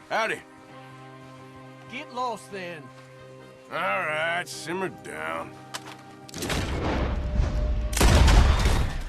Howdy. Get lost then. All right, simmer down.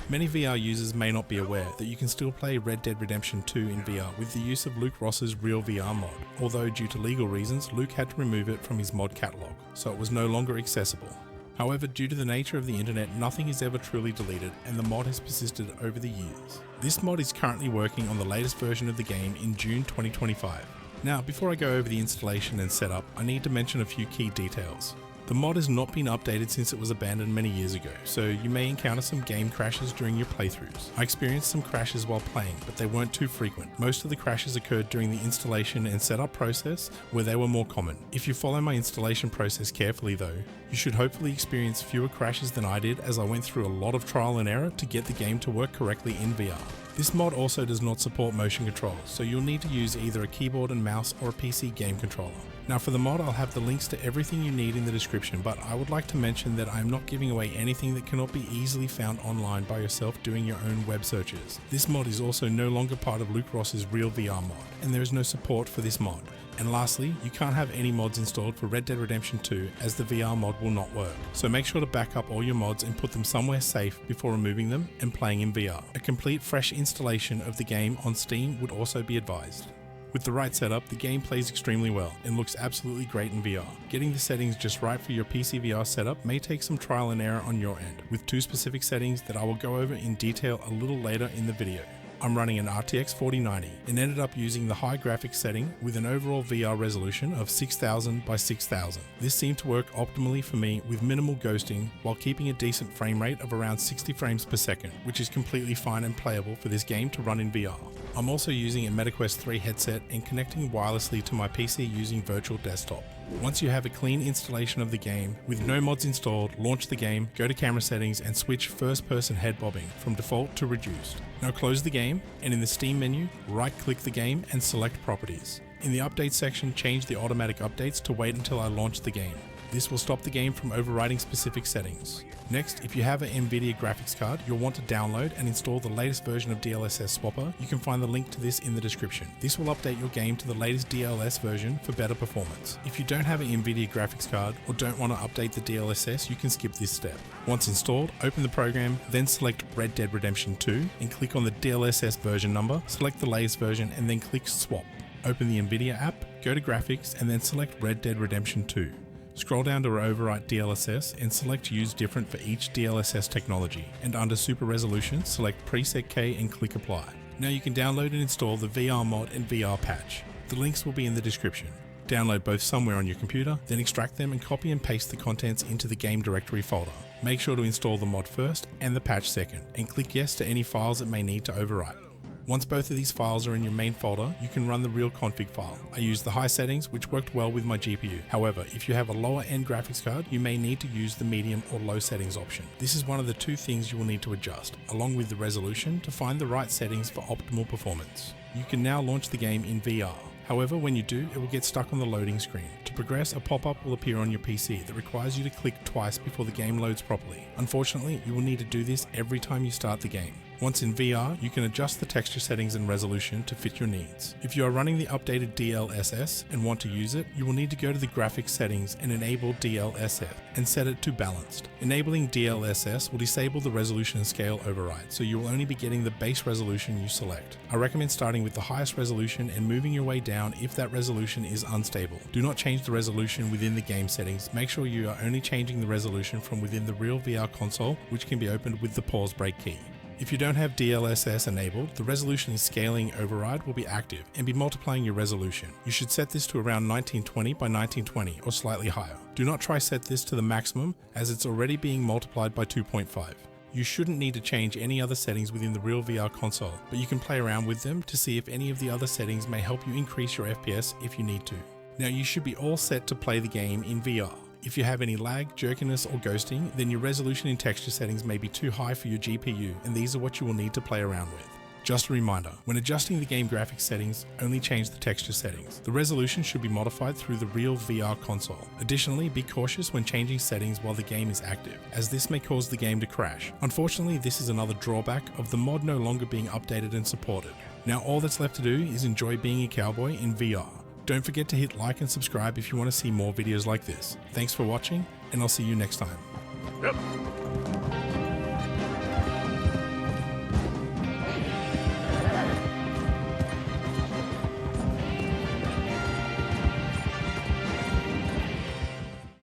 Many VR users may not be aware that you can still play Red Dead Redemption 2 in VR with the use of Luke Ross's R.E.A.L mod, although due to legal reasons Luke had to remove it from his mod catalogue, so it was no longer accessible. However, due to the nature of the internet, nothing is ever truly deleted and the mod has persisted over the years. This mod is currently working on the latest version of the game in June 2025. Now, before I go over the installation and setup, I need to mention a few key details. The mod has not been updated since it was abandoned many years ago, so you may encounter some game crashes during your playthroughs. I experienced some crashes while playing, but they weren't too frequent. Most of the crashes occurred during the installation and setup process, where they were more common. If you follow my installation process carefully though, you should hopefully experience fewer crashes than I did, as I went through a lot of trial and error to get the game to work correctly in VR. This mod also does not support motion controls, so you'll need to use either a keyboard and mouse or a PC game controller. Now for the mod, I'll have the links to everything you need in the description, but I would like to mention that I am not giving away anything that cannot be easily found online by yourself doing your own web searches. This mod is also no longer part of Luke Ross's R.E.A.L mod, and there is no support for this mod. And lastly, you can't have any mods installed for Red Dead Redemption 2 as the VR mod will not work. So make sure to back up all your mods and put them somewhere safe before removing them and playing in VR. A complete fresh installation of the game on Steam would also be advised. With the right setup, the game plays extremely well and looks absolutely great in VR. Getting the settings just right for your PCVR setup may take some trial and error on your end, with two specific settings that I will go over in detail a little later in the video. I'm running an RTX 4090 and ended up using the high graphics setting with an overall VR resolution of 6000 by 6000. This seemed to work optimally for me with minimal ghosting while keeping a decent frame rate of around 60 frames per second, which is completely fine and playable for this game to run in VR. I'm also using a MetaQuest 3 headset and connecting wirelessly to my PC using Virtual Desktop. Once you have a clean installation of the game, with no mods installed, launch the game, go to camera settings and switch first person head bobbing from default to reduced. Now close the game and in the Steam menu, right click the game and select properties. In the update section, change the automatic updates to wait until I launch the game. This will stop the game from overriding specific settings. Next, if you have an NVIDIA graphics card, you'll want to download and install the latest version of DLSS Swapper. You can find the link to this in the description. This will update your game to the latest DLSS version for better performance. If you don't have an NVIDIA graphics card or don't want to update the DLSS, you can skip this step. Once installed, open the program, then select Red Dead Redemption 2 and click on the DLSS version number, select the latest version and then click Swap. Open the NVIDIA app, go to Graphics and then select Red Dead Redemption 2. Scroll down to overwrite DLSS and select Use Different for each DLSS technology, and under Super Resolution select Preset K and click Apply. Now you can download and install the VR mod and VR patch. The links will be in the description. Download both somewhere on your computer, then extract them and copy and paste the contents into the game directory folder. Make sure to install the mod first and the patch second, and click Yes to any files it may need to overwrite. Once both of these files are in your main folder, you can run the real config file. I used the high settings, which worked well with my GPU. However, if you have a lower end graphics card, you may need to use the medium or low settings option. This is one of the two things you will need to adjust, along with the resolution, to find the right settings for optimal performance. You can now launch the game in VR. However, when you do, it will get stuck on the loading screen. To progress, a pop-up will appear on your PC that requires you to click twice before the game loads properly. Unfortunately, you will need to do this every time you start the game. Once in VR, you can adjust the texture settings and resolution to fit your needs. If you are running the updated DLSS and want to use it, you will need to go to the graphics settings and enable DLSS and set it to balanced. Enabling DLSS will disable the resolution scale override, so you will only be getting the base resolution you select. I recommend starting with the highest resolution and moving your way down if that resolution is unstable. Do not change the resolution within the game settings. Make sure you are only changing the resolution from within the R.E.A.L console, which can be opened with the pause break key. If you don't have DLSS enabled, the resolution scaling override will be active and be multiplying your resolution. You should set this to around 1920 by 1920 or slightly higher. Do not try set this to the maximum, as it's already being multiplied by 2.5. You shouldn't need to change any other settings within the R.E.A.L console, but you can play around with them to see if any of the other settings may help you increase your FPS if you need to. Now you should be all set to play the game in VR. If you have any lag, jerkiness or ghosting, then your resolution and texture settings may be too high for your GPU, and these are what you will need to play around with. Just a reminder, when adjusting the game graphics settings, only change the texture settings. The resolution should be modified through the R.E.A.L console. Additionally, be cautious when changing settings while the game is active, as this may cause the game to crash. Unfortunately, this is another drawback of the mod no longer being updated and supported. Now all that's left to do is enjoy being a cowboy in VR. Don't forget to hit like and subscribe if you want to see more videos like this. Thanks for watching, and I'll see you next time. Yep.